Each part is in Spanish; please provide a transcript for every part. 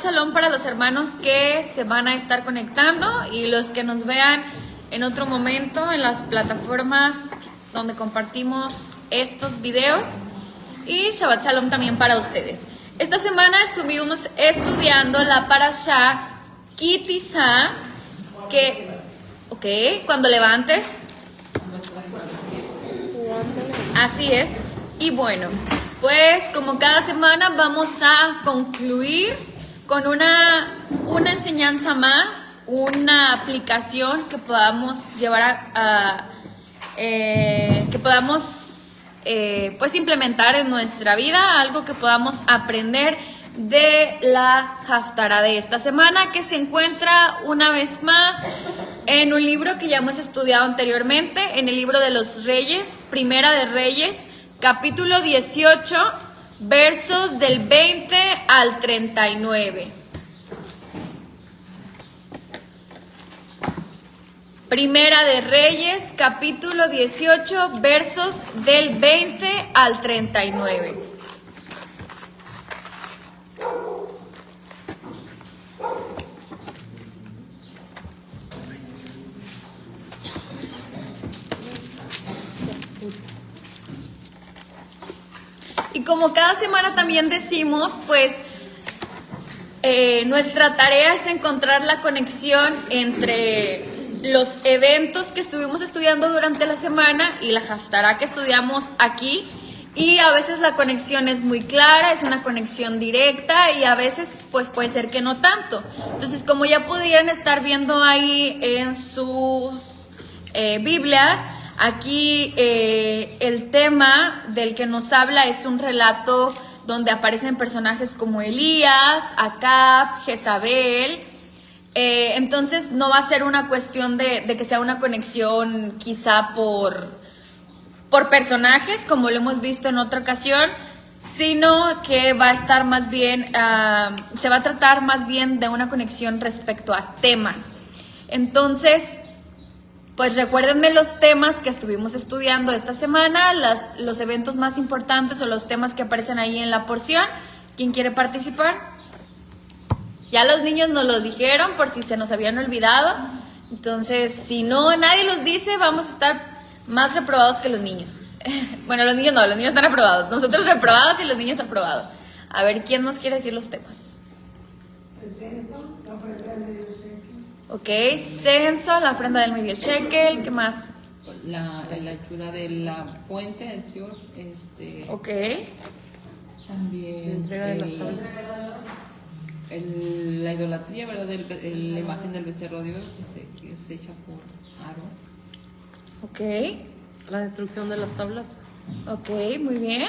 Shalom para los hermanos que se van a estar conectando y los que nos vean en otro momento en las plataformas donde compartimos estos videos. Y Shabbat Shalom también para ustedes. Esta semana estuvimos estudiando la Parashá Ki Tisa, que, cuando levantes. Así es. Y bueno, pues como cada semana vamos a concluir con una enseñanza más, una aplicación que podamos llevar que podamos pues implementar en nuestra vida, algo que podamos aprender de la Haftará de esta semana, que se encuentra una vez más en un libro que ya hemos estudiado anteriormente, en el libro de los Reyes, Primera de Reyes, capítulo 18, versos del 20 al 39. Primera de Reyes, capítulo 18, versos del 20 al 39. Y como cada semana también decimos, pues nuestra tarea es encontrar la conexión entre los eventos que estuvimos estudiando durante la semana y la Haftará que estudiamos aquí. Y a veces la conexión es muy clara, es una conexión directa, y a veces pues puede ser que no tanto. Entonces, como ya pudieran estar viendo ahí en sus Biblias, aquí el tema del que nos habla es un relato donde aparecen personajes como Elías, Acab, Jezabel. Entonces no va a ser una cuestión de que sea una conexión quizá por personajes, como lo hemos visto en otra ocasión, sino que va a estar más bien, se va a tratar más bien de una conexión respecto a temas. Entonces, pues recuérdenme los temas que estuvimos estudiando esta semana, los eventos más importantes o los temas que aparecen ahí en la porción. ¿Quién quiere participar? Ya los niños nos lo dijeron por si se nos habían olvidado. Entonces, si no, nadie los dice, vamos a estar más reprobados que los niños. Bueno, los niños no, los niños están aprobados. Nosotros reprobados y los niños aprobados. A ver, ¿quién nos quiere decir los temas? El censo, la ofrenda del medio shekel. Ok, censo, la ofrenda del medio shekel, ¿qué más? La hechura de la fuente, el Señor, Ok. también La entrega de las tablas. la idolatría, ¿verdad? La imagen del becerro de Dios que es hecha por Aarón. Ok, La destrucción de las tablas. ok, muy bien.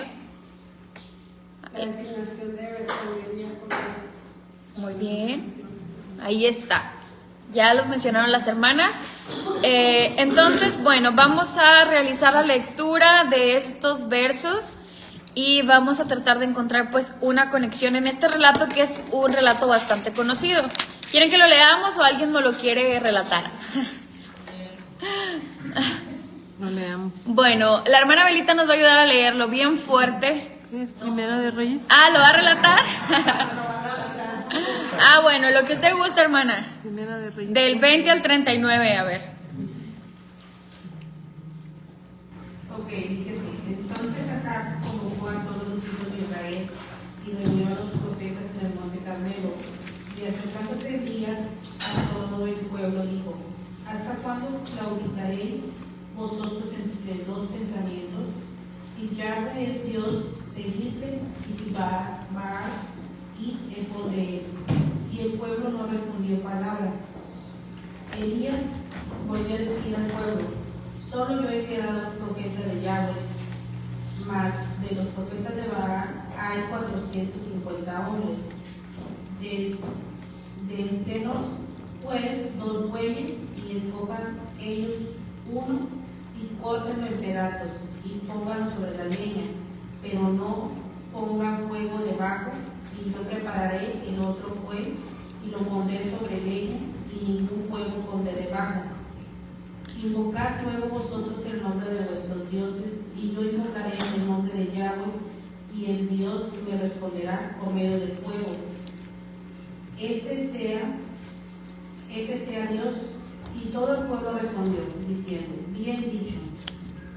La designación de Betania Muy bien. Ahí está. Ya los mencionaron las hermanas. Entonces, bueno, vamos a realizar la lectura de estos versos y vamos a tratar de encontrar pues una conexión en este relato, que es un relato bastante conocido. ¿Quieren que lo leamos o alguien me lo quiere relatar? Lo leamos. Bueno, la hermana Belita nos va a ayudar a leerlo bien fuerte. ¿Qué es Primera de Reyes? ¿Lo va a relatar? Bueno, lo que usted gusta, hermana. Primera de Reyes. Del 20 al 39, a ver. Ok, dice así. Entonces Acab convocó a todos los hijos de Israel y reunió a los profetas en el monte Carmelo. Y acercándose Elías a todo el pueblo dijo: ¿Hasta cuándo claudicaréis vosotros entre dos pensamientos? Si Yahweh es Dios, seguidle, y si Baal, id en pos de él. Y el pueblo no respondió palabra. Elías volvió a decir al pueblo: solo yo he quedado profeta de Yahweh, mas de los profetas de Baal hay 450 hombres. Dénsenos pues 2 bueyes y escojan ellos uno y córtenlo en pedazos y pónganlo sobre la leña, pero no pongan fuego debajo, y yo prepararé el otro buey y lo pondré sobre leña, y ningún fuego pondré debajo. Invocad luego vosotros el nombre de vuestros dioses, y yo invocaré en el nombre de Yahweh, y el Dios me responderá por medio del fuego. ese sea Dios. Y todo el pueblo respondió, diciendo, bien dicho.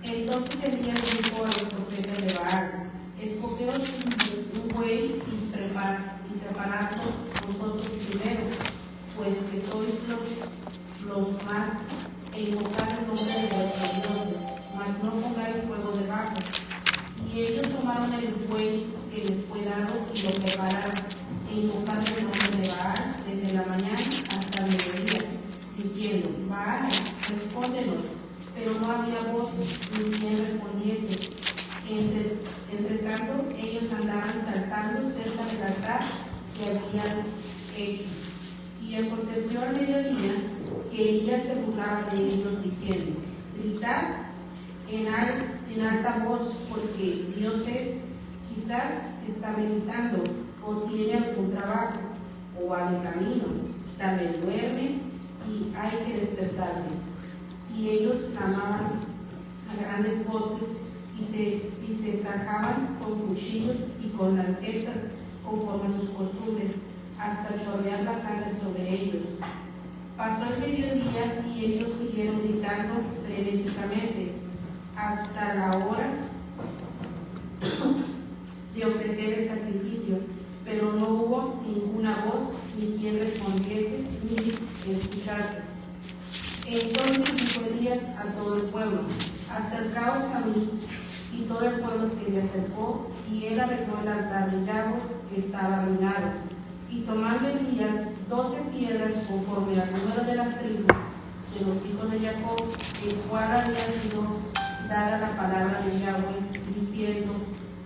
Entonces Elías dijo a los profetas de Baal, escogeos un buey y preparadlo vosotros primero, pues que sois los más, e invocad el nombre de vuestros dioses, mas no pongáis fuego debajo. Y ellos tomaron el buey que les fue dado y lo prepararon, e invocaron el nombre de Baal desde la mañana hasta el mediodía, diciendo, Baal, respóndenos. Pero no había voz ni quien respondiese. Entre tanto, ellos andaban saltando cerca del altar que habían hecho. Y aconteció al mediodía que Elías se burlaba de ellos, diciendo, gritad en alta voz, porque Dios quizás está meditando, o tiene algún trabajo, o va de camino, tal vez duerme, y hay que despertarle. Y ellos clamaban a grandes voces y se sacaban con cuchillos y con lancetas conforme a sus costumbres, hasta chorrear la sangre sobre ellos. Pasó el mediodía y ellos siguieron gritando frenéticamente hasta la hora de ofrecer el sacrificio, pero no hubo ninguna voz, ni quien respondiese, ni escuchase. Entonces dijo Elías a todo el pueblo, acercaos a mí. Y todo el pueblo se le acercó, y él arregló el altar de Yahweh que estaba arruinado. Y tomando Elías 12 piedras conforme al número de las tribus de los hijos de Jacob, el cual había sido dada la palabra de Yahweh, diciendo,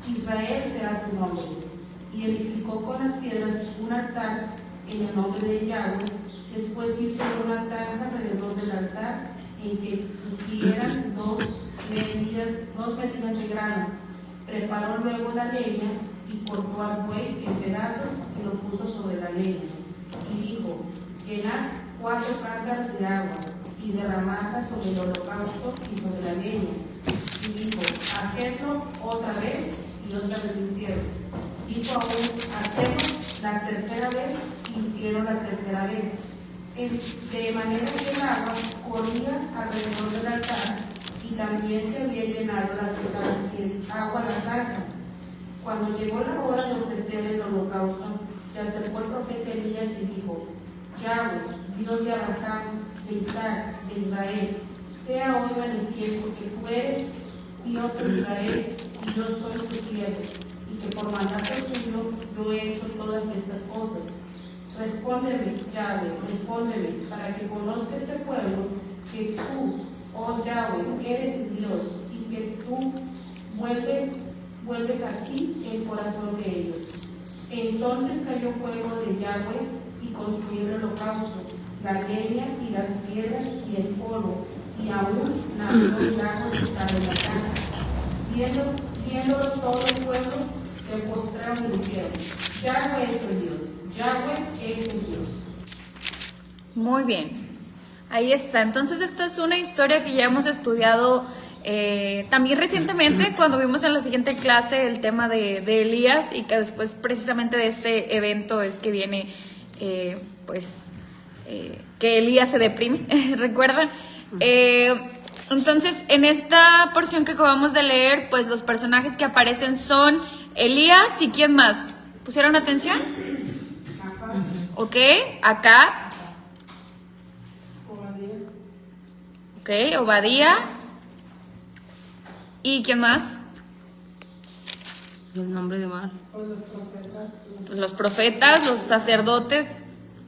Israel será tu nombre. Y edificó con las piedras un altar en el nombre de Yahweh. Después hizo una zanja alrededor del altar en que pudieran dos medidas de grano. Preparó luego la leña y cortó al buey en pedazos y lo puso sobre la leña. Y dijo, llenad 4 cántaros de agua y derramadla sobre el holocausto y sobre la leña. Y dijo, hacedlo otra vez, y otra vez lo hicieron. Dijo aún, hacedlo la tercera vez, y hicieron la tercera vez. De manera que el agua corría alrededor del altar, y también se había llenado agua la zanja. Cuando llegó la hora de ofrecer el holocausto, se acercó el profeta Elías y dijo, Yahweh, Dios de Abraham, de Isaac, de Israel, sea hoy manifiesto que tú eres Dios de Israel, y yo soy tu siervo, y que por mandato tuyo yo he hecho todas estas cosas. Respóndeme, Yahweh, respóndeme, para que conozca este pueblo que tú, oh Yahweh, eres Dios, y que tú vuelves aquí el corazón de ellos. Entonces cayó fuego de Yahweh y construyó el holocausto, la leña y las piedras y el polvo, y aún nació el lago que estaba en la casa. Viéndolo todo el pueblo, se postraron y dijeron, Yahweh es el Dios. Yahweh es el Dios. Muy bien, ahí está. Entonces esta es una historia que ya hemos estudiado también recientemente cuando vimos en la siguiente clase el tema de Elías, y que después precisamente de este evento es que viene que Elías se deprime, ¿recuerdan? Entonces en esta porción que acabamos de leer, pues los personajes que aparecen son Elías y ¿quién más? ¿Pusieron atención? Ok, acá. Ok, Obadía. ¿Y quién más? El nombre de Baal. Los profetas, los sacerdotes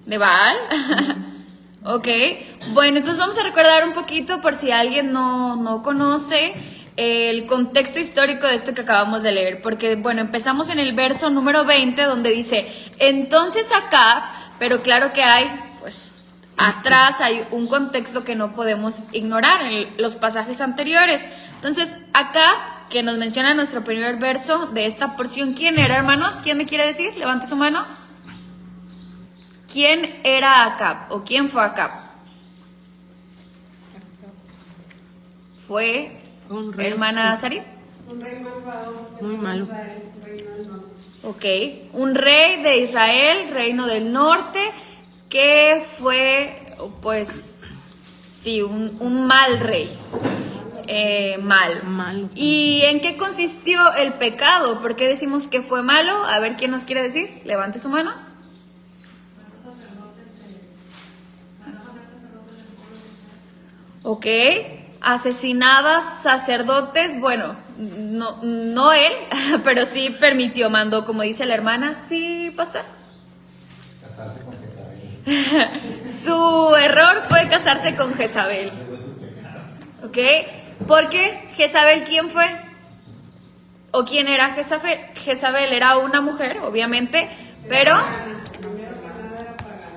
de Baal. Ok, bueno, entonces vamos a recordar un poquito por si alguien no conoce el contexto histórico de esto que acabamos de leer, porque bueno, empezamos en el verso número 20 donde dice, entonces acá, pero claro que hay, pues atrás hay un contexto que no podemos ignorar en los pasajes anteriores. Entonces acá, que nos menciona nuestro primer verso de esta porción, ¿quién era, hermanos? ¿Quién me quiere decir? Levante su mano. ¿Quién era Acab? ¿O quién fue Acab? ¿Fue Un rey. hermana Sarit? Un rey malvado. Muy malo. Un rey malvado. Ok, un rey de Israel, reino del norte, que fue, pues, sí, un mal rey. Mal. Malo. ¿Y en qué consistió el pecado? ¿Por qué decimos que fue malo? A ver, ¿quién nos quiere decir? Levante su mano. Ok, asesinaba sacerdotes, bueno, no él, pero sí permitió, mandó, como dice la hermana. ¿Sí, pastor? Casarse con Jezabel. Su error fue casarse con Jezabel. ¿Ok? Porque Jezabel, ¿quién fue? ¿O quién era Jezabel? Jezabel era una mujer, obviamente, pero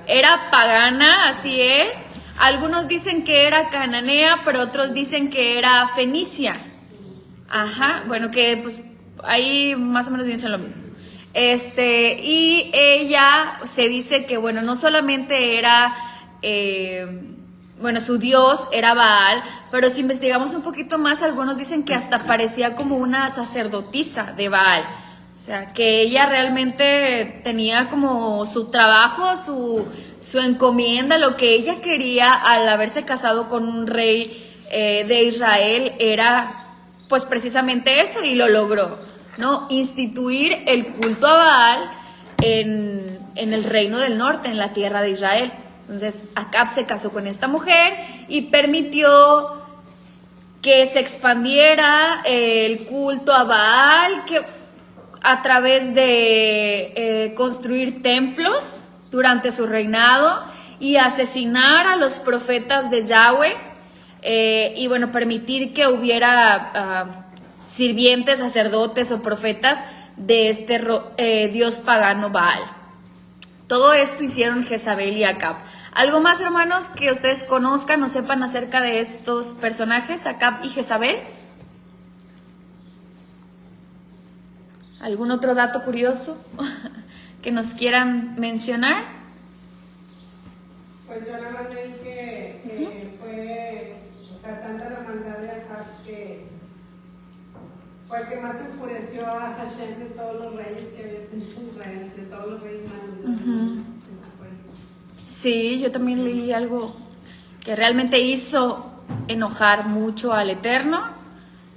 era pagana, así es. Algunos dicen que era cananea, pero otros dicen que era fenicia. Ajá, bueno, que pues ahí más o menos dicen lo mismo. Y ella se dice que, bueno, no solamente era, bueno, su dios era Baal, pero si investigamos un poquito más, algunos dicen que hasta parecía como una sacerdotisa de Baal. O sea, que ella realmente tenía como su trabajo, su encomienda, lo que ella quería al haberse casado con un rey de Israel era pues precisamente eso, y lo logró, ¿no? Instituir el culto a Baal en el reino del norte, en la tierra de Israel. Entonces Acab se casó con esta mujer y permitió que se expandiera el culto a Baal, que a través de construir templos durante su reinado y asesinar a los profetas de Yahweh, y bueno, permitir que hubiera sirvientes, sacerdotes o profetas de este dios pagano Baal. Todo esto hicieron Jezabel y Acab. ¿Algo más, hermanos, que ustedes conozcan o sepan acerca de estos personajes, Acab y Jezabel? ¿Algún otro dato curioso que nos quieran mencionar? Pues yo nada más leí que fue, o sea, tanta la maldad de Acab que fue el que más enfureció a Hashem de todos los reyes que había tenido Israel, de todos los reyes malos. Sí, yo también leí algo que realmente hizo enojar mucho al Eterno.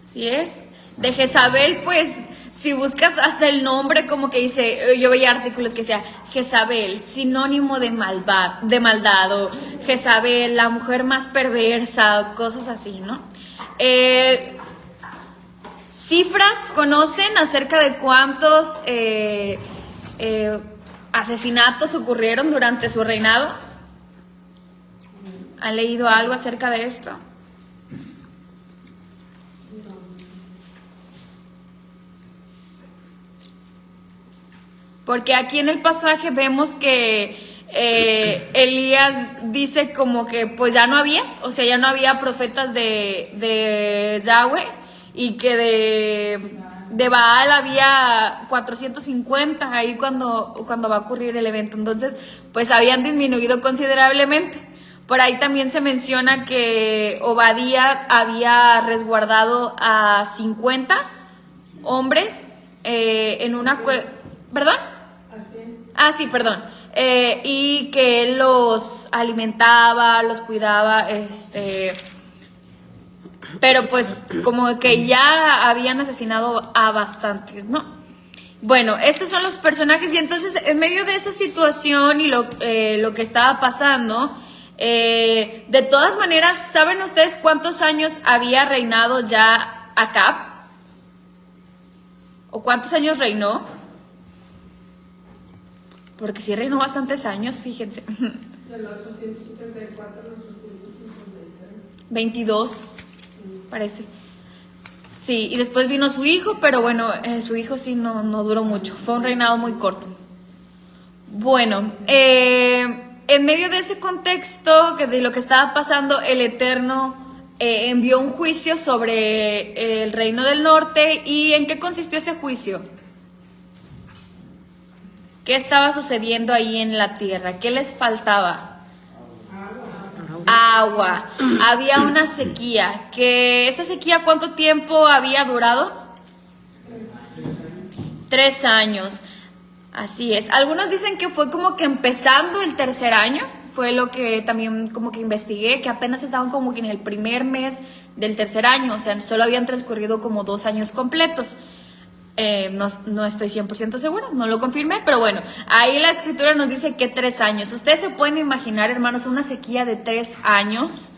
Así es. De Jezabel, pues, si buscas hasta el nombre, como que dice, yo veía artículos que decía Jezabel, sinónimo de maldad, o Jezabel, la mujer más perversa, o cosas así, ¿no? Cifras, ¿conocen acerca de cuántos asesinatos ocurrieron durante su reinado? ¿Han leído algo acerca de esto? Porque aquí en el pasaje vemos que Elías dice como que pues ya no había, o sea, ya no había profetas de Yahweh, y que de Baal había 450 ahí cuando va a ocurrir el evento. Entonces, pues habían disminuido considerablemente. Por ahí también se menciona que Obadía había resguardado a 50 hombres en una cueva. ¿Perdón? Ah, sí, perdón. Y que él los alimentaba, los cuidaba, pero pues como que ya habían asesinado a bastantes, ¿no? Bueno, estos son los personajes, y entonces en medio de esa situación y lo que estaba pasando, de todas maneras, ¿saben ustedes cuántos años había reinado ya Acab? ¿O cuántos años reinó? Porque sí reinó bastantes años, fíjense. Del 874 al 853. 22, parece. Sí, y después vino su hijo, pero bueno, su hijo sí no duró mucho. Fue un reinado muy corto. Bueno, en medio de ese contexto, de lo que estaba pasando, el Eterno envió un juicio sobre el reino del norte. ¿Y en qué consistió ese juicio? ¿Qué estaba sucediendo ahí en la tierra? ¿Qué les faltaba? Agua. Había una sequía. ¿Esa sequía cuánto tiempo había durado? 3 años. Así es. Algunos dicen que fue como que empezando el tercer año, fue lo que también como que investigué, que apenas estaban como que en el primer mes del tercer año, o sea, solo habían transcurrido como 2 años completos. No estoy 100% segura, no lo confirmé, pero bueno, ahí la escritura nos dice que 3 años. Ustedes se pueden imaginar, hermanos, una sequía de 3 años.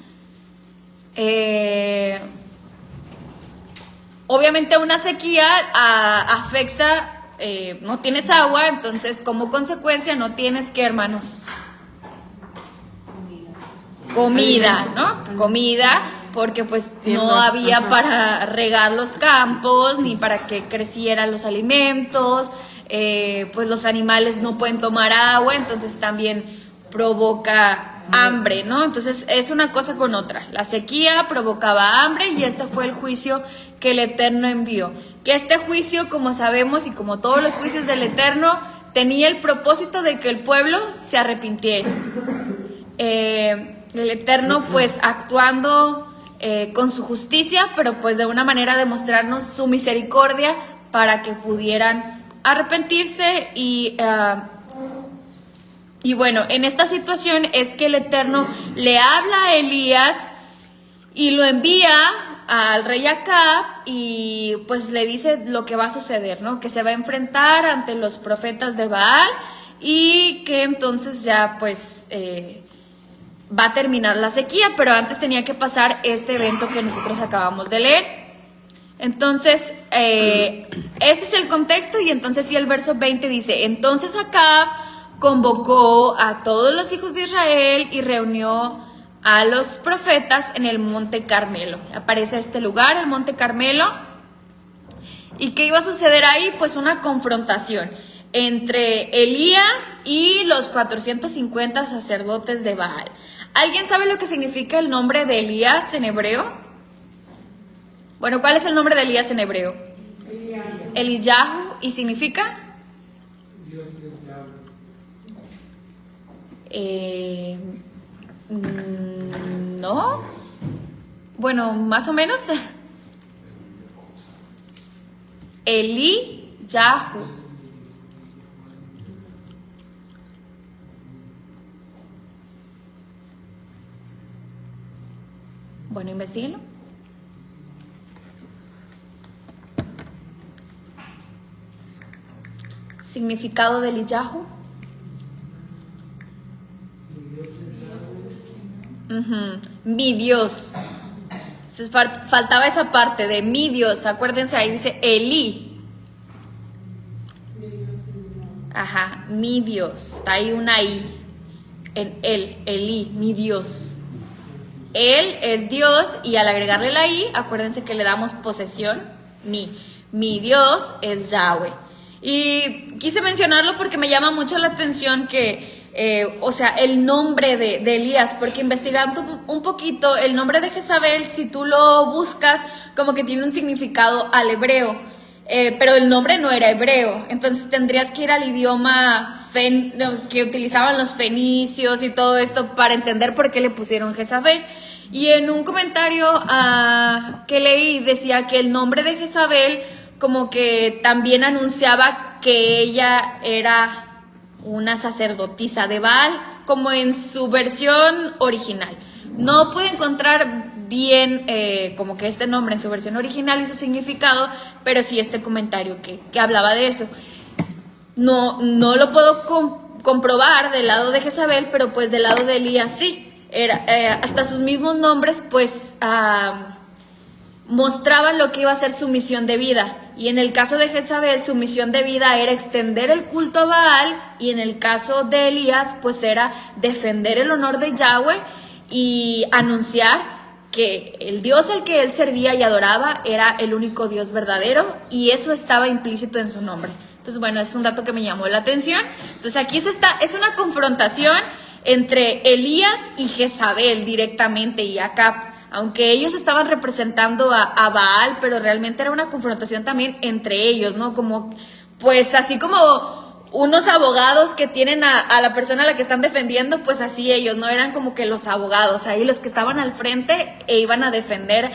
Obviamente una sequía afecta, no tienes agua, entonces como consecuencia no tienes, ¿qué, hermanos? Comida, ¿no? Comida, porque pues no había para regar los campos, ni para que crecieran los alimentos, pues los animales no pueden tomar agua, entonces también provoca hambre, ¿no? Entonces es una cosa con otra. La sequía provocaba hambre y este fue el juicio que el Eterno envió. Que este juicio, como sabemos y como todos los juicios del Eterno, tenía el propósito de que el pueblo se arrepintiese. El Eterno pues actuando con su justicia, pero pues de una manera de mostrarnos su misericordia para que pudieran arrepentirse y bueno, en esta situación es que el Eterno le habla a Elías y lo envía al rey Acab y pues le dice lo que va a suceder, ¿no? Que se va a enfrentar ante los profetas de Baal y que entonces ya pues va a terminar la sequía, pero antes tenía que pasar este evento que nosotros acabamos de leer. Entonces, este es el contexto y entonces sí el verso 20 dice, entonces Acab convocó a todos los hijos de Israel y reunió a los profetas en el monte Carmelo. Aparece este lugar, el monte Carmelo. ¿Y qué iba a suceder ahí? Pues una confrontación entre Elías y los 450 sacerdotes de Baal. ¿Alguien sabe lo que significa el nombre de Elías en hebreo? Bueno, ¿cuál es el nombre de Elías en hebreo? Eliyahu. ¿Y significa? No. Bueno, más o menos. Eliyahu. Bueno, investíguenlo. Significado de Eliyahu. Mi Dios. Entonces, faltaba esa parte de mi Dios. Acuérdense, ahí dice Elí. Ajá, mi Dios. Hay una I en él, Elí, mi Dios. Él es Dios y al agregarle la I, acuérdense que le damos posesión, mi Dios es Yahweh. Y quise mencionarlo porque me llama mucho la atención que, o sea, el nombre de Elías, porque investigando un poquito, el nombre de Jezabel, si tú lo buscas, como que tiene un significado al hebreo, pero el nombre no era hebreo, entonces tendrías que ir al idioma que utilizaban los fenicios y todo esto para entender por qué le pusieron Jezabel. Y en un comentario que leí decía que el nombre de Jezabel como que también anunciaba que ella era una sacerdotisa de Baal, como en su versión original. No pude encontrar bien como que este nombre en su versión original y su significado, pero sí este comentario que hablaba de eso. No lo puedo comprobar del lado de Jezabel, pero pues del lado de Elías sí. Hasta sus mismos nombres pues mostraban lo que iba a ser su misión de vida. Y en el caso de Jezabel, su misión de vida era extender el culto a Baal, y en el caso de Elías, pues era defender el honor de Yahweh y anunciar que el Dios al que él servía y adoraba era el único Dios verdadero, y eso estaba implícito en su nombre. Entonces, bueno, es un dato que me llamó la atención. Entonces, aquí es una confrontación entre Elías y Jezabel directamente y Acab. Aunque ellos estaban representando a Baal, pero realmente era una confrontación también entre ellos, ¿no? Como, pues así como unos abogados que tienen a la persona a la que están defendiendo, pues así ellos, ¿no? Eran como que los abogados, ahí los que estaban al frente e iban a defender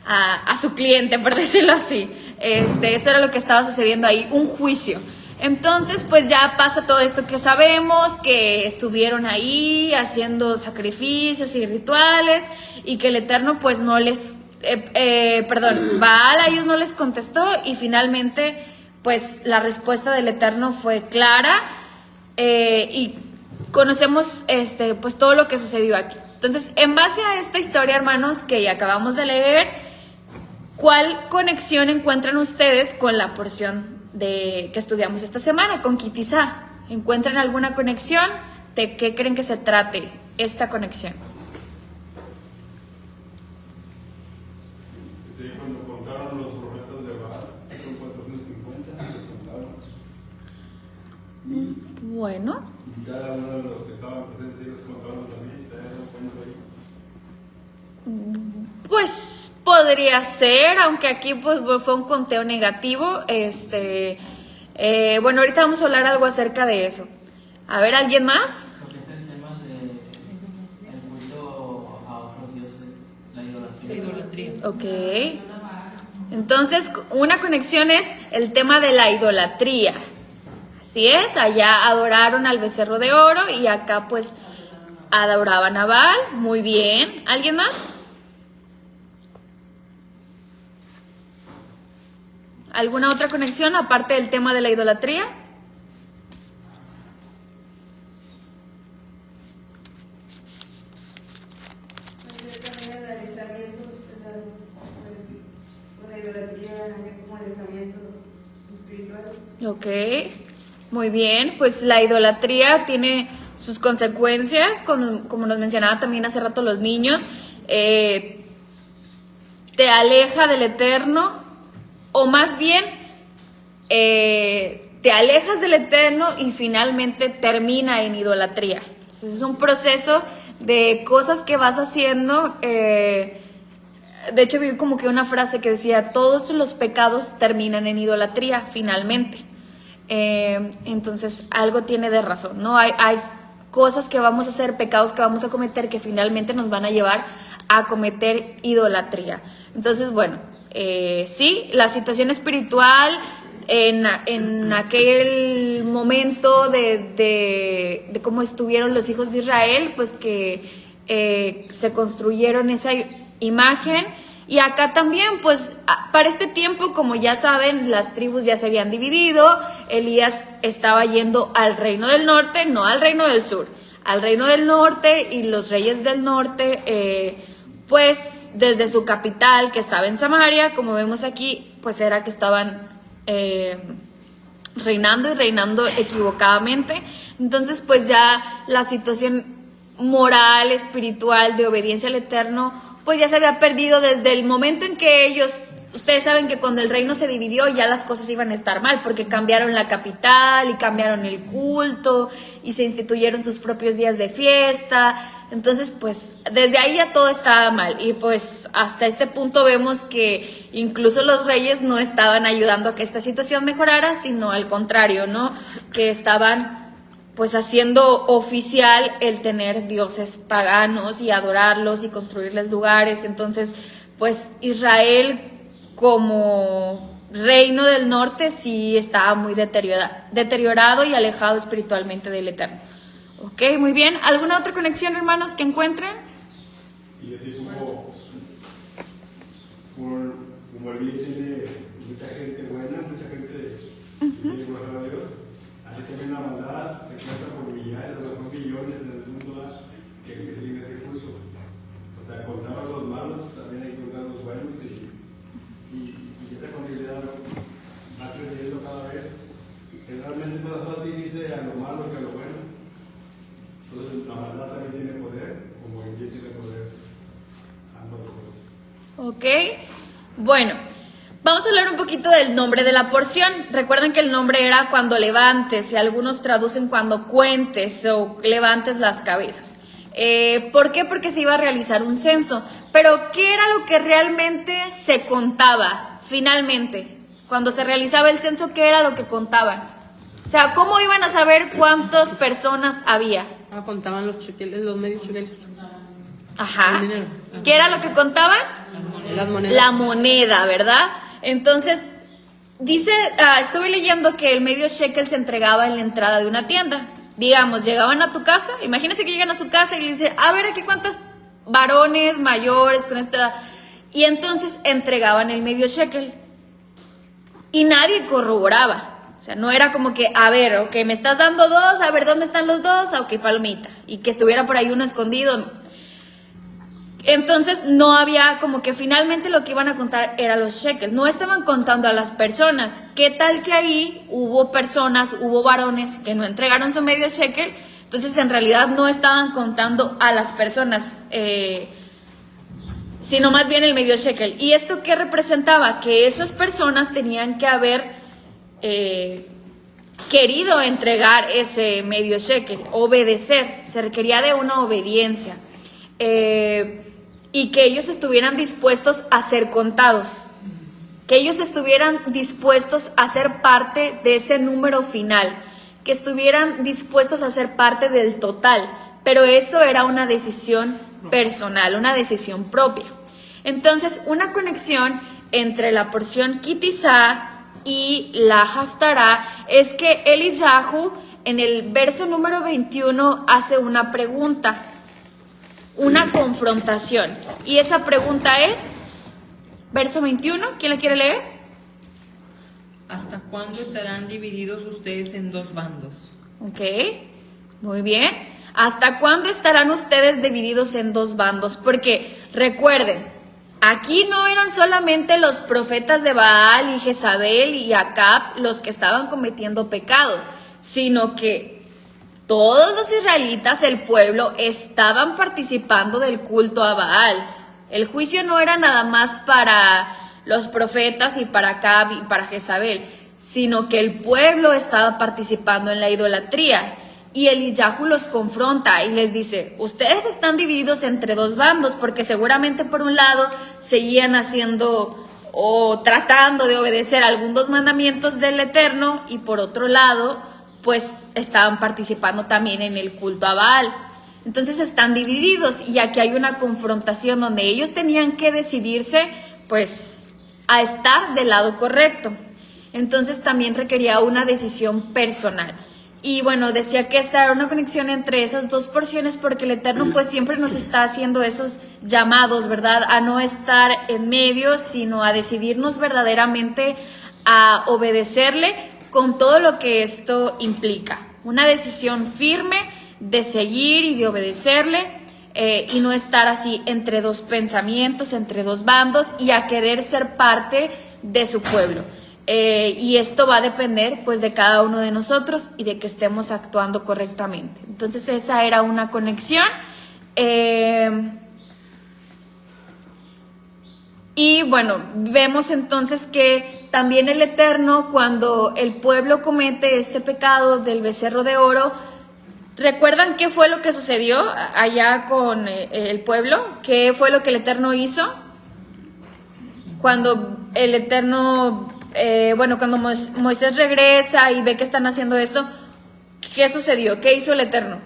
a su cliente, por decirlo así. Eso era lo que estaba sucediendo ahí, un juicio. Entonces, pues ya pasa todo esto que sabemos, que estuvieron ahí haciendo sacrificios y rituales y que el Eterno pues no les, Baal a ellos no les contestó y finalmente pues la respuesta del Eterno fue clara y conocemos pues todo lo que sucedió aquí. Entonces, en base a esta historia, hermanos, que ya acabamos de leer, ¿cuál conexión encuentran ustedes con la porción que estudiamos esta semana, con Kitizá? ¿Encuentran alguna conexión? ¿De qué creen que se trate esta conexión? Sí, cuando contaron los profetas de Baal, son 450, se contaron. Bueno, Y cada uno de los que estaban presentes, ellos contaron también, ¿te das cuenta ahí? pues podría ser, aunque aquí pues fue un conteo negativo. Bueno, ahorita vamos a hablar algo acerca de eso. A ver, ¿alguien más? Porque es el tema del culto a otros dioses, la idolatría. La idolatría. Ok. Entonces, una conexión es el tema de la idolatría. Así es, allá adoraron al becerro de oro y acá pues adoraban a Baal. Muy bien. ¿Alguien más? ¿Alguna otra conexión aparte del tema de la idolatría? También el alejamiento, pues, la idolatría como alejamiento espiritual. Ok, muy bien. Pues la idolatría tiene sus consecuencias, como nos mencionaba también hace rato los niños. Te aleja del Eterno. O más bien, te alejas del Eterno y finalmente termina en idolatría. Entonces, es un proceso de cosas que vas haciendo. De hecho, vi como que una frase que decía, todos los pecados terminan en idolatría, finalmente. Entonces, algo tiene de razón, ¿no? Hay cosas que vamos a hacer, pecados que vamos a cometer, que finalmente nos van a llevar a cometer idolatría. Entonces, bueno, sí, la situación espiritual en aquel momento de cómo estuvieron los hijos de Israel, pues que se construyeron esa imagen. Y acá también, pues para este tiempo, como ya saben, las tribus ya se habían dividido. Elías estaba yendo al reino del norte, no al reino del sur, al reino del norte, y los reyes del norte, pues desde su capital, que estaba en Samaria, como vemos aquí, pues era que estaban reinando y reinando equivocadamente. Entonces, pues ya la situación moral, espiritual, de obediencia al Eterno, pues ya se había perdido desde el momento en que ellos, ustedes saben que cuando el reino se dividió ya las cosas iban a estar mal, porque cambiaron la capital y cambiaron el culto y se instituyeron sus propios días de fiesta. Entonces, pues desde ahí ya todo estaba mal, y pues hasta este punto vemos que incluso los reyes no estaban ayudando a que esta situación mejorara, sino al contrario, ¿no? Que estaban pues haciendo oficial el tener dioses paganos y adorarlos y construirles lugares. Entonces, pues Israel como reino del norte sí estaba muy deteriorado y alejado espiritualmente del Eterno. Ok, muy bien. ¿Alguna otra conexión, hermanos, que encuentren? Y así como el bien tiene mucha gente buena, mucha gente que tiene corazón a Dios, así también la maldad se cuenta por millares, a lo mejor millones en el mundo que tiene ese culto. O sea, contar a los malos, también hay que contar a los buenos, y esa comunidad va creciendo cada vez. Generalmente el corazón así dice a lo malo que a lo bueno. Entonces la maldad también tiene poder, como el bien tiene poder. Ambas cosas. Ok, bueno, vamos a hablar un poquito del nombre de la porción. Recuerden que el nombre era cuando levantes, y algunos traducen cuando cuentes o levantes las cabezas. ¿Por qué? Porque se iba a realizar un censo. Pero ¿qué era lo que realmente se contaba finalmente? Cuando se realizaba el censo, ¿qué era lo que contaban? O sea, ¿cómo iban a saber cuántas personas había? Contaban los chequeles, los medios chequeles. Ajá. El dinero. ¿Qué era lo que contaban? Las monedas. La moneda, ¿verdad? Entonces, Dice, estuve leyendo que el medio shekel se entregaba en la entrada de una tienda. Digamos, llegaban a tu casa, imagínense que llegan a su casa y le dicen, a ver, aquí cuántos varones mayores con esta edad. Y entonces entregaban el medio shekel. Y nadie corroboraba. O sea, no era como que, a ver, ok, me estás dando 2, a ver, ¿dónde están los 2? Ok, palomita. Y que estuviera por ahí uno escondido. Entonces no había como que finalmente lo que iban a contar era los shekels. No estaban contando a las personas. ¿Qué tal que ahí hubo personas, hubo varones que no entregaron su medio shekel? Entonces en realidad no estaban contando a las personas, sino más bien el medio shekel. ¿Y esto qué representaba? Que esas personas tenían que haber querido entregar ese medio shekel, obedecer, se requería de una obediencia, y que ellos estuvieran dispuestos a ser contados, que ellos estuvieran dispuestos a ser parte de ese número final, que estuvieran dispuestos a ser parte del total, pero eso era una decisión personal, una decisión propia. Entonces, una conexión entre la porción Kitizá y la Haftará es que Eliyahu en el verso número 21 hace una pregunta, una confrontación. Y esa pregunta es, verso 21, ¿quién la quiere leer? ¿Hasta cuándo estarán divididos ustedes en dos bandos? Ok, muy bien. ¿Hasta cuándo estarán ustedes divididos en dos bandos? Porque recuerden, aquí no eran solamente los profetas de Baal y Jezabel y Acab los que estaban cometiendo pecado, sino que todos los israelitas, el pueblo, estaban participando del culto a Baal. El juicio no era nada más para los profetas y para Acab y para Jezabel, sino que el pueblo estaba participando en la idolatría. Y Eliyahu los confronta y les dice, ustedes están divididos entre dos bandos, porque seguramente por un lado seguían haciendo o tratando de obedecer algunos mandamientos del Eterno, y por otro lado, pues estaban participando también en el culto a Baal. Entonces están divididos, y aquí hay una confrontación donde ellos tenían que decidirse, pues, a estar del lado correcto. Entonces también requería una decisión personal. Y bueno, decía que esta era una conexión entre esas dos porciones, porque el Eterno pues siempre nos está haciendo esos llamados, ¿verdad? A no estar en medio, sino a decidirnos verdaderamente a obedecerle con todo lo que esto implica. Una decisión firme de seguir y de obedecerle, y no estar así entre dos pensamientos, entre dos bandos, y a querer ser parte de su pueblo. Y esto va a depender pues de cada uno de nosotros y de que estemos actuando correctamente. Entonces esa era una conexión. Y bueno, vemos entonces que también el Eterno, cuando el pueblo comete este pecado del becerro de oro, ¿recuerdan qué fue lo que sucedió allá con el pueblo? ¿Qué fue lo que el Eterno hizo? Cuando el Eterno... cuando Moisés regresa y ve que están haciendo esto, ¿qué sucedió? ¿Qué hizo el Eterno?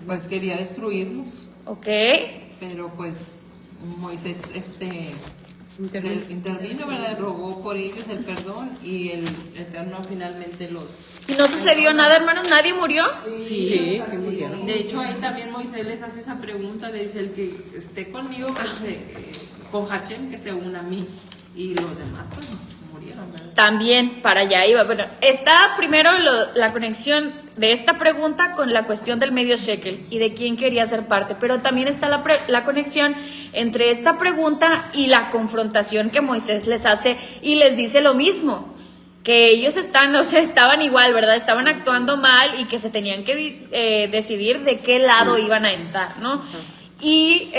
Pues quería destruirlos, Ok, pero pues Moisés intervino, ¿verdad? Rogó por ellos el perdón, y el Eterno finalmente los... ¿y no sucedió nada, hermanos? ¿Nadie murió? Sí, sí murieron. de hecho ahí también Moisés les hace esa pregunta, le dice, el que esté conmigo, con Hachem, que se una a mí, y los demás pues murieron, ¿verdad? También para allá iba. Bueno, está primero la conexión de esta pregunta con la cuestión del medio shekel y de quién quería ser parte, pero también está la conexión entre esta pregunta y la confrontación que Moisés les hace y les dice lo mismo, que ellos estaban igual, ¿verdad? Estaban actuando mal y que se tenían que decidir de qué lado iban a estar, ¿no? Y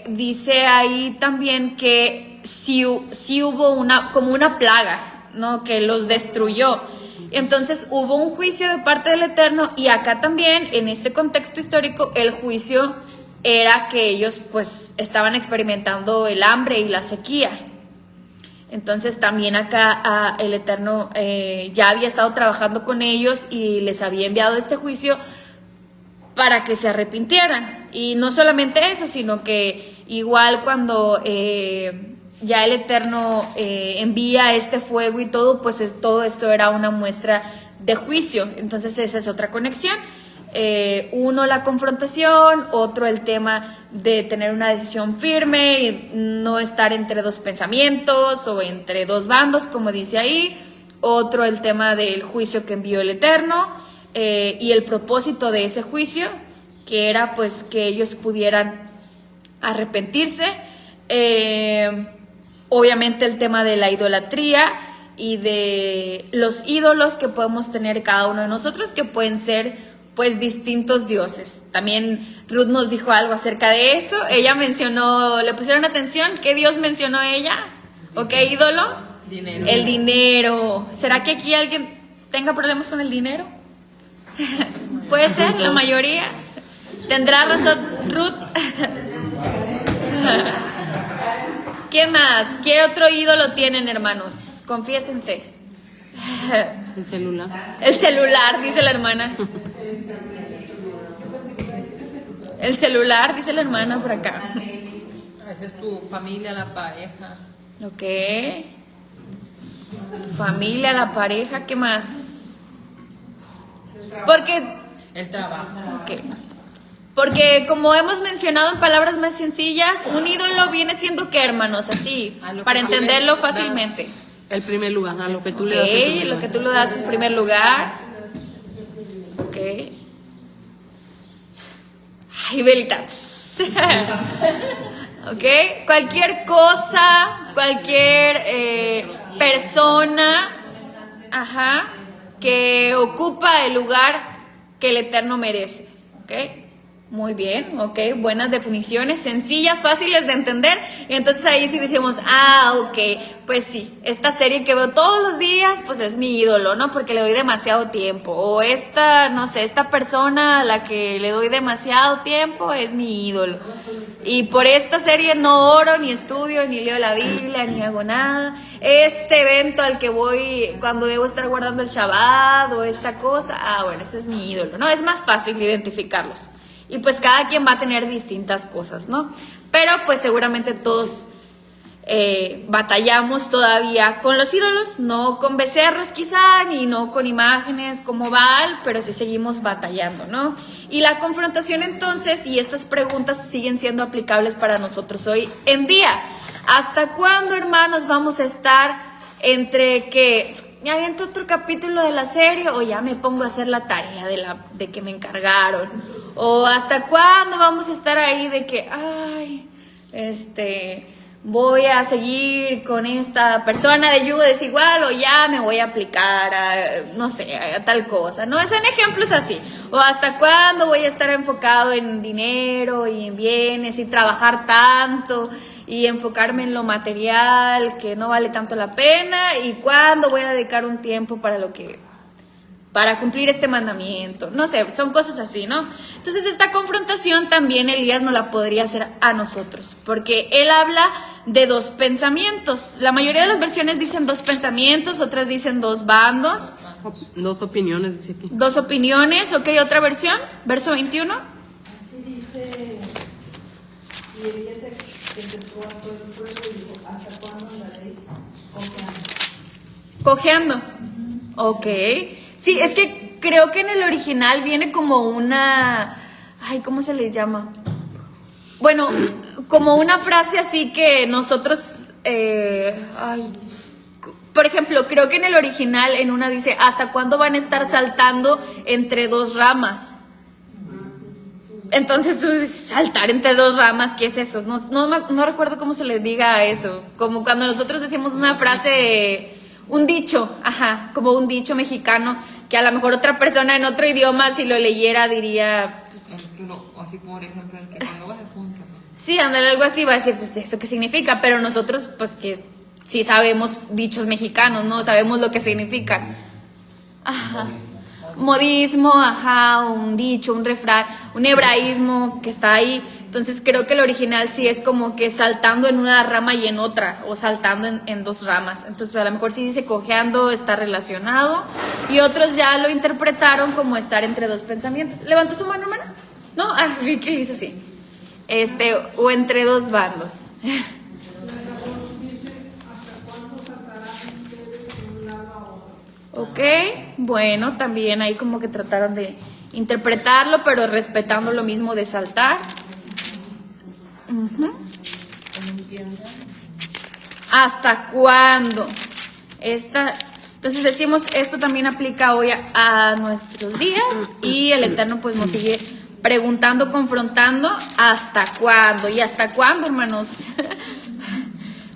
dice ahí también que sí hubo como una plaga, ¿no? Que los destruyó. Entonces hubo un juicio de parte del Eterno, y acá también, en este contexto histórico, el juicio era que ellos pues estaban experimentando el hambre y la sequía. Entonces también acá el Eterno ya había estado trabajando con ellos y les había enviado este juicio para que se arrepintieran. Y no solamente eso, sino que igual cuando ya el Eterno envía este fuego y todo, pues todo esto era una muestra de juicio. Entonces esa es otra conexión. Uno, la confrontación, otro, el tema de tener una decisión firme y no estar entre dos pensamientos o entre dos bandos, como dice ahí. Otro, el tema del juicio que envió el Eterno y el propósito de ese juicio, que era pues que ellos pudieran arrepentirse. Obviamente el tema de la idolatría y de los ídolos que podemos tener cada uno de nosotros, que pueden ser pues distintos dioses. También Ruth nos dijo algo acerca de eso. Ella mencionó, ¿le pusieron atención? ¿Qué dios mencionó ella? ¿O qué ídolo? Dinero. El dinero. ¿Será que aquí alguien tenga problemas con el dinero? Puede ser, la mayoría. ¿Tendrá razón Ruth? ¿Quién más? ¿Qué otro ídolo tienen, hermanos? Confiésense. El celular. El celular, dice la hermana. El celular, dice la hermana por acá. A veces tu familia, la pareja. Ok. Familia, la pareja, ¿qué más? Porque, El trabajo. ok. Porque como hemos mencionado en palabras más sencillas, un ídolo viene siendo ¿qué, hermanos? Así, A lo para que tú entenderlo le das. fácilmente. El primer lugar, a lo que tú le Ok, das. el primer lo que lugar. tú lo das en primer lugar. Ok. Ay, veritas. Ok, cualquier cosa, cualquier persona, ajá, que ocupa el lugar que el Eterno merece. Ok. Muy bien, ok, buenas definiciones, sencillas, fáciles de entender. Y entonces ahí sí decimos, ok, pues sí, esta serie que veo todos los días, pues es mi ídolo, ¿no? Porque le doy demasiado tiempo. O esta, no sé, esta persona a la que le doy demasiado tiempo es mi ídolo. Y por esta serie no oro, ni estudio, ni leo la Biblia, ni hago nada. Este evento al que voy cuando debo estar guardando el Shabbat o esta cosa, bueno, este es mi ídolo, ¿no? Es más fácil identificarlos. Y pues cada quien va a tener distintas cosas, ¿no? Pero pues seguramente todos batallamos todavía con los ídolos, no con becerros quizá, ni no con imágenes como Baal, pero sí seguimos batallando, ¿no? Y la confrontación entonces, y estas preguntas siguen siendo aplicables para nosotros hoy en día. ¿Hasta cuándo, hermanos, vamos a estar entre que ya aviento otro capítulo de la serie o ya me pongo a hacer la tarea de que me encargaron? ¿O hasta cuándo vamos a estar ahí de que, voy a seguir con esta persona de yugo desigual o ya me voy a aplicar a, no sé, a tal cosa, ¿no? Son ejemplos así. O hasta cuándo voy a estar enfocado en dinero y en bienes y trabajar tanto y enfocarme en lo material que no vale tanto la pena, y cuándo voy a dedicar un tiempo para cumplir este mandamiento. No sé, son cosas así, ¿no? Entonces esta confrontación también Elías no la podría hacer a nosotros, porque él habla de dos pensamientos. La mayoría de las versiones dicen dos pensamientos, otras dicen dos bandos. Dos opiniones, dice aquí. Dos opiniones, ok, otra versión, verso 21. Aquí dice, y ella se acercó a todo el pueblo y dijo, ¿hasta cuándo andaréis cojeando? Cojeando. Ok. Sí, es que creo que en el original viene como una... ¿cómo se le llama? Bueno, como una frase así que nosotros... por ejemplo, creo que en el original en una dice, ¿hasta cuándo van a estar saltando entre dos ramas? Entonces, tú dices, saltar entre dos ramas, ¿qué es eso? No recuerdo cómo se le diga a eso. Como cuando nosotros decimos una frase, un dicho, como un dicho mexicano, que a lo mejor otra persona en otro idioma, si lo leyera, diría... Pues, así, por ejemplo, el que cuando vas a punto, ¿no? Sí, ándale, algo así, va a decir, pues, ¿eso qué significa? Pero nosotros, pues, que sí sabemos dichos mexicanos, ¿no? Sabemos lo que significan. Modismo, un dicho, un refrán, un hebraísmo que está ahí. Entonces creo que el original sí es como que saltando en una rama y en otra, o saltando en dos ramas. Entonces a lo mejor sí dice cojeando, está relacionado, y otros ya lo interpretaron como estar entre dos pensamientos. ¿Levantó su mano, hermana? No, vi que le hizo así. O entre dos bandos. Dice Ok, bueno, también ahí como que trataron de interpretarlo, pero respetando lo mismo de saltar. Ujú. ¿Hasta cuándo? Entonces decimos, esto también aplica hoy a nuestros días y el Eterno pues nos sigue preguntando, confrontando, ¿hasta cuándo? ¿Y hasta cuándo, hermanos?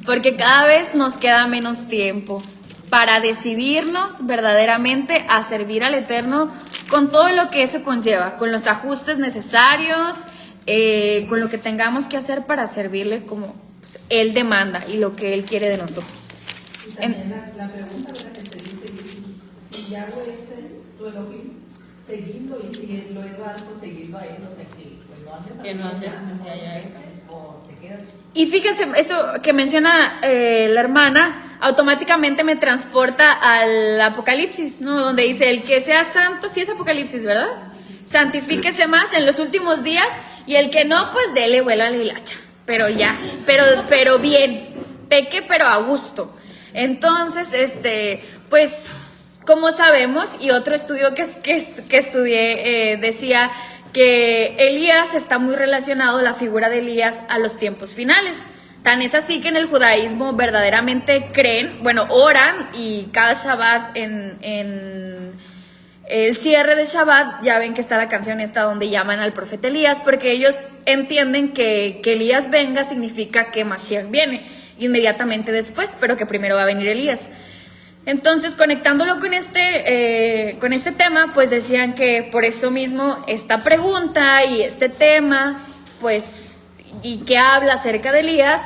Porque cada vez nos queda menos tiempo para decidirnos verdaderamente a servir al Eterno con todo lo que eso conlleva, con los ajustes necesarios, con lo que tengamos que hacer para servirle como pues, Él demanda y lo que Él quiere de nosotros. Y también la pregunta de la que te dice, si Yahweh es tu Elohim, seguirlo, y si lo es algo, seguirlo a él, o sea que no andes o te quedas. Y fíjense, esto que menciona la hermana, automáticamente me transporta al Apocalipsis, ¿no? Donde dice, el que sea santo, sí es Apocalipsis, ¿verdad? Santifíquese más en los últimos días, y el que no, pues dele vuelo a la hilacha. Pero ya, pero bien, peque pero a gusto. Entonces, pues, como sabemos, y otro estudio que estudié decía que Elías está muy relacionado, la figura de Elías, a los tiempos finales. Tan es así que en el judaísmo verdaderamente creen, bueno, oran, y cada Shabbat en el cierre de Shabbat, ya ven que está la canción esta donde llaman al profeta Elías, porque ellos entienden que Elías venga significa que Mashiach viene inmediatamente después, pero que primero va a venir Elías. Entonces, conectándolo con este tema, pues decían que por eso mismo esta pregunta y este tema, pues, y que habla acerca de Elías,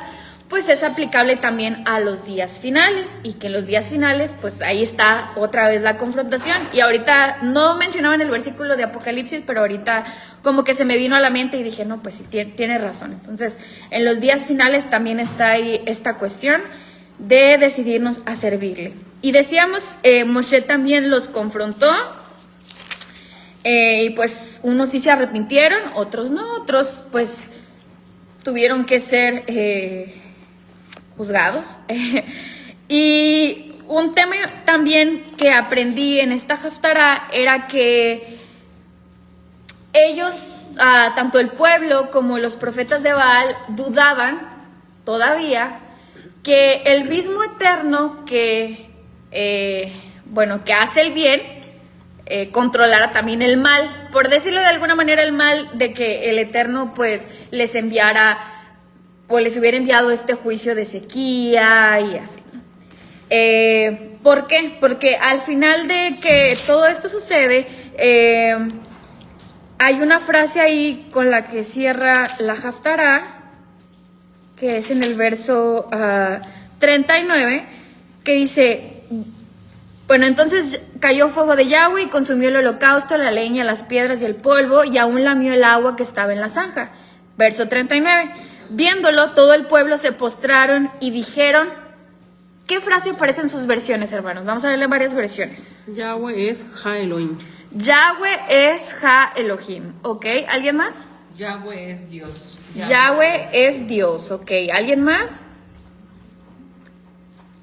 pues es aplicable también a los días finales, y que en los días finales, pues ahí está otra vez la confrontación. Y ahorita no mencionaba en el versículo de Apocalipsis, pero ahorita como que se me vino a la mente y dije, no, pues sí, tiene razón. Entonces, en los días finales también está ahí esta cuestión de decidirnos a servirle. Y decíamos, Moshe también los confrontó, y pues unos sí se arrepintieron, otros no, otros pues tuvieron que ser juzgados. Y un tema también que aprendí en esta Haftará era que ellos, tanto el pueblo como los profetas de Baal, dudaban todavía que el mismo Eterno que que hace el bien, controlara también el mal, por decirlo de alguna manera, el mal de que el Eterno pues les enviara o les hubiera enviado este juicio de sequía y así. ¿Por qué? Porque al final de que todo esto sucede, hay una frase ahí con la que cierra la Haftará, que es en el verso 39, que dice, bueno, entonces cayó fuego de Yahweh y consumió el holocausto, la leña, las piedras y el polvo, y aún lamió el agua que estaba en la zanja. Verso 39. Viéndolo, todo el pueblo se postraron y dijeron, ¿qué frase aparece en sus versiones, hermanos? Vamos a verle varias versiones. Yahweh es Ha Elohim. Yahweh es Ha Elohim, ¿ok? ¿Alguien más? Yahweh es Dios. Yahweh es Dios, ¿ok? ¿Alguien más?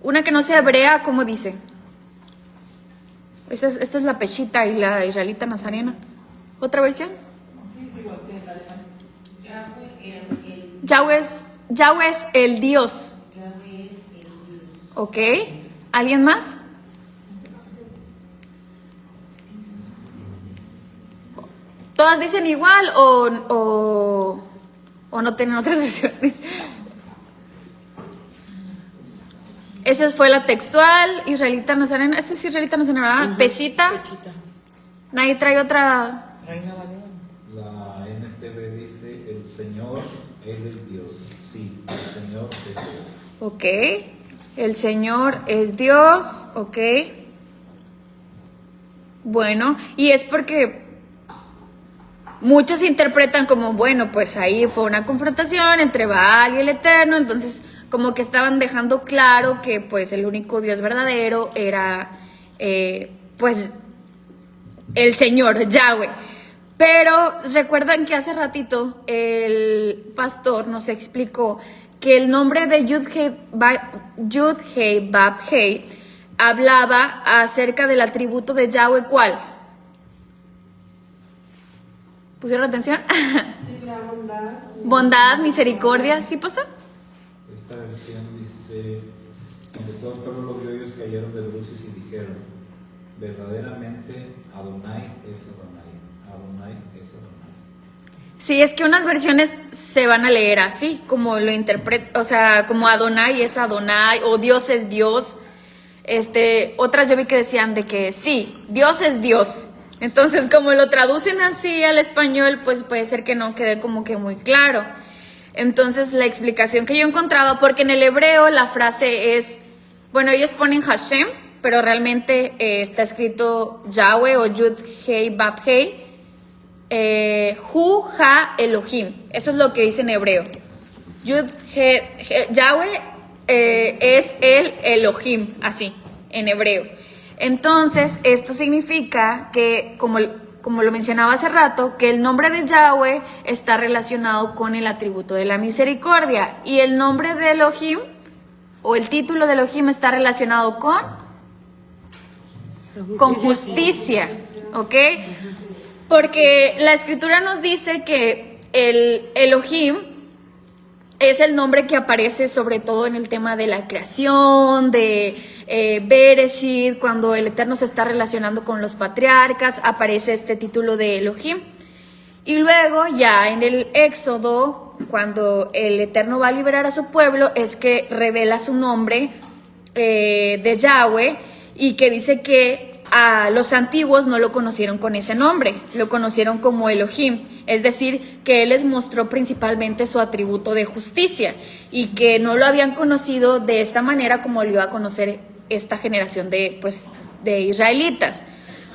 Una que no sea hebrea, ¿cómo dice? Esta es la peshita y la israelita nazarena. ¿Otra versión? Yahweh es el Dios. ¿Ok? ¿Alguien más? ¿Todas dicen igual o no tienen otras versiones? Esa fue la textual, israelita nazarena. Esta es israelita nazarena, ¿verdad? Peshita. Nadie trae otra. La NTV dice, el Señor es el Dios. Sí, el Señor es Dios. Ok. El Señor es Dios. Ok. Bueno, y es porque muchos interpretan como, bueno, pues ahí fue una confrontación entre Baal y el Eterno, entonces como que estaban dejando claro que pues el único Dios verdadero era pues el Señor, Yahweh. Pero recuerdan que hace ratito el pastor nos explicó que el nombre de Yud-Hei Bab-Hei hablaba acerca del atributo de Yahweh, ¿cuál? ¿Pusieron atención? Sí, la bondad. Bondad, misericordia, ¿sí, pastor? Esta versión dice, cuando todo el pueblo lo vio, ellos cayeron de bruces y dijeron, verdaderamente Adonai es Adonai, Adonai es Adonai. Sí, es que unas versiones se van a leer así, como lo interpreta, o sea, como Adonai es Adonai, o Dios es Dios. Otras yo vi que decían de que sí, Dios es Dios. Entonces, como lo traducen así al español, pues puede ser que no quede como que muy claro. Entonces, la explicación que yo he encontrado, porque en el hebreo la frase es, bueno, ellos ponen Hashem, pero realmente está escrito Yahweh o Yud Hei Bab Hei, Hu Ha Elohim. Eso es lo que dice en hebreo. Yahweh es el Elohim, así, en hebreo. Entonces, esto significa que, como lo mencionaba hace rato, que el nombre de Yahweh está relacionado con el atributo de la misericordia, y el nombre de Elohim, o el título de Elohim, está relacionado con justicia, ¿ok? Porque la escritura nos dice que el Elohim es el nombre que aparece sobre todo en el tema de la creación, de Bereshit, cuando el Eterno se está relacionando con los patriarcas, aparece este título de Elohim. Y luego ya en el Éxodo, cuando el Eterno va a liberar a su pueblo, es que revela su nombre de Yahweh, y que dice que a los antiguos no lo conocieron con ese nombre, lo conocieron como Elohim, es decir, que Él les mostró principalmente su atributo de justicia, y que no lo habían conocido de esta manera como lo iba a conocer esta generación de israelitas,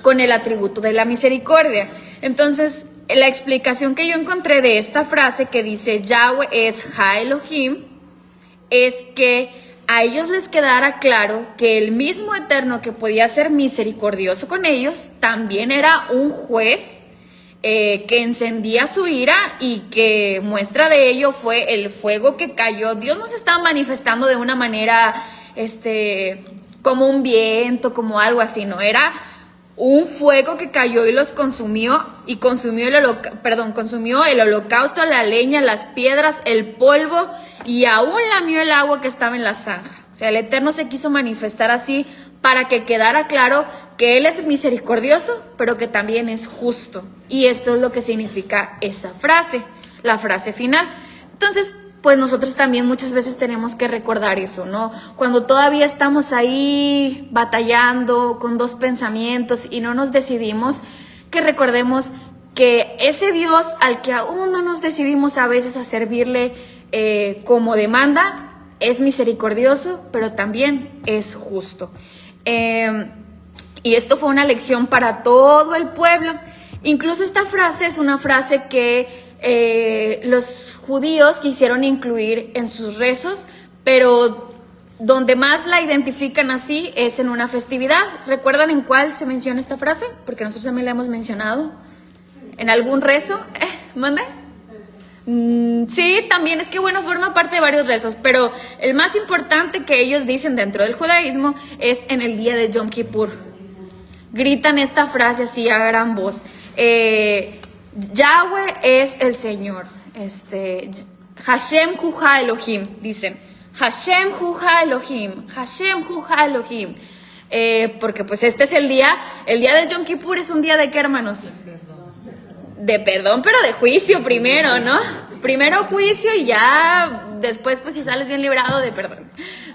con el atributo de la misericordia. Entonces, la explicación que yo encontré de esta frase que dice Yahweh es Ha Elohim, es que a ellos les quedara claro que el mismo Eterno que podía ser misericordioso con ellos, también era un juez que encendía su ira, y que muestra de ello fue el fuego que cayó. Dios nos estaba manifestando de una manera, como un viento, como algo así, ¿no? Era un fuego que cayó y los consumió, y consumió el holocausto, la leña, las piedras, el polvo, y aún lamió el agua que estaba en la zanja. O sea, el Eterno se quiso manifestar así para que quedara claro que Él es misericordioso, pero que también es justo. Y esto es lo que significa esa frase, la frase final. Entonces, pues nosotros también muchas veces tenemos que recordar eso, ¿no? Cuando todavía estamos ahí batallando con dos pensamientos y no nos decidimos, que recordemos que ese Dios al que aún no nos decidimos a veces a servirle como demanda, es misericordioso, pero también es justo. Y esto fue una lección para todo el pueblo. Incluso esta frase es una frase que los judíos quisieron incluir en sus rezos, pero donde más la identifican así es en una festividad. ¿Recuerdan en cuál se menciona esta frase? Porque nosotros también la hemos mencionado. ¿En algún rezo? ¿Mande? Sí, también, es que bueno, forma parte de varios rezos, pero el más importante que ellos dicen dentro del judaísmo es en el día de Yom Kippur. Gritan esta frase así a gran voz. Yahweh es el Señor. Hashem Hu Ha Elohim, dicen. Hashem Hu Ha Elohim. Hashem Hu Ha Elohim. Porque pues este es el día de Yom Kippur. Es un día de ¿qué, hermanos? De perdón, pero de juicio primero, ¿no? Primero juicio y ya después, pues si sales bien librado, de perdón.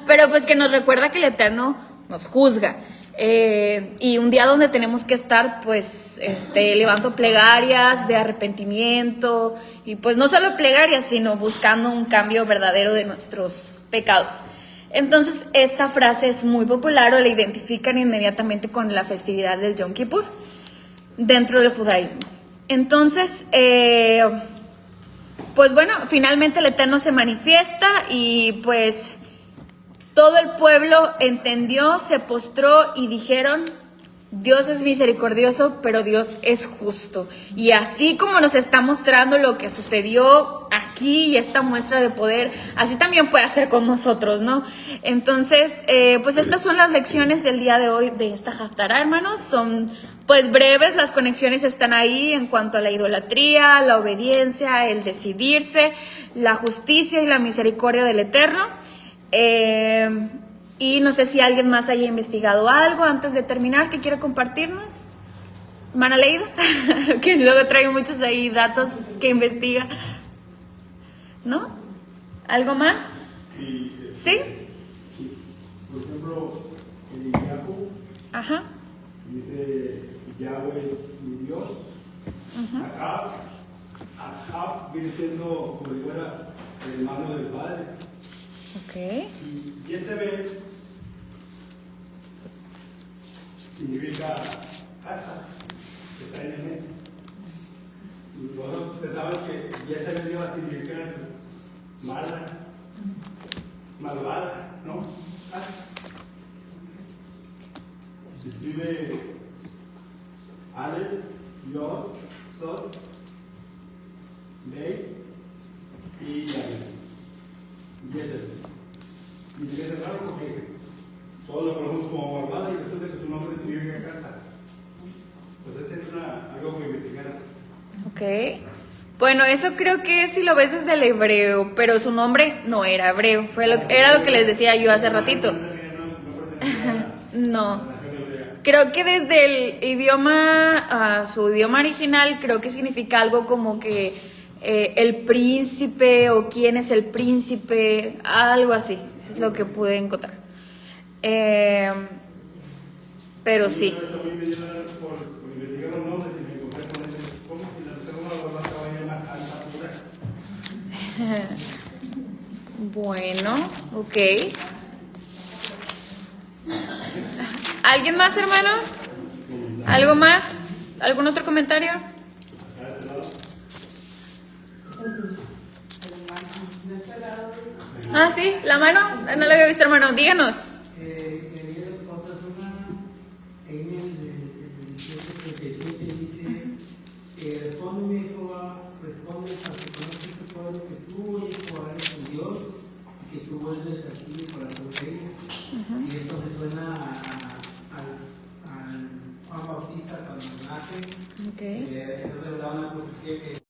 Pero pues que nos recuerda que el Eterno nos juzga. Y un día donde tenemos que estar, pues, elevando plegarias de arrepentimiento. Y pues no solo plegarias, sino buscando un cambio verdadero de nuestros pecados. Entonces, esta frase es muy popular, o la identifican inmediatamente con la festividad del Yom Kippur dentro del judaísmo. Entonces, pues bueno, finalmente el Eterno se manifiesta y pues todo el pueblo entendió, se postró y dijeron, Dios es misericordioso, pero Dios es justo. Y así como nos está mostrando lo que sucedió aquí y esta muestra de poder, así también puede hacer con nosotros, ¿no? Entonces, pues estas son las lecciones del día de hoy de esta Haftará, hermanos. Son pues breves, las conexiones están ahí en cuanto a la idolatría, la obediencia, el decidirse, la justicia y la misericordia del Eterno. Y no sé si alguien más haya investigado algo antes de terminar que quiera compartirnos. ¿Mana Leida? Que luego trae muchos ahí datos que investiga. ¿No? ¿Algo más? Y, ¿Sí? por ejemplo, en Iyaku Ajá. dice Yahweh mi Dios. Acab viene siendo como si fuera el hermano del padre. Ok. Y Jezebel significa casa, que está en el medio. Y nosotros pensábamos que Jezebel iba a significar mala, malvada, ¿no? Casa. Se escribe Aleph, Yod, Sod, Bey y Yahweh. Jezebel. Y se es raro porque todos lo conocemos como malvada y resulta que su nombre significa casa. Pues ese es algo que investigar. Ok. Bueno, eso creo que si lo ves desde el hebreo, pero su nombre no era hebreo. Era lo que les decía yo hace ratito. No. Creo que desde el idioma, su idioma original, creo que significa algo como que el príncipe o quién es el príncipe, algo así, es lo que pude encontrar. Pero sí. Por investigar los nombres y me encontré con ese, ¿cómo? Y la segunda barbaza va a llamar Alta Pura. Bueno, ok. ¿Alguien más, hermanos? ¿Algo más? ¿Algún otro comentario? Ah, sí, la mano. No la había visto, hermano. Díganos. Hay dos cosas. Una, en el 17:37 dice: respóndeme, Jehová, responde para que conozca tu pueblo que tú, oye, Jehová, eres tu Dios, y que tú vuelves aquí el corazón de ellos. Y esto me suena al Juan Bautista cuando nace. Okay. Es una profecía que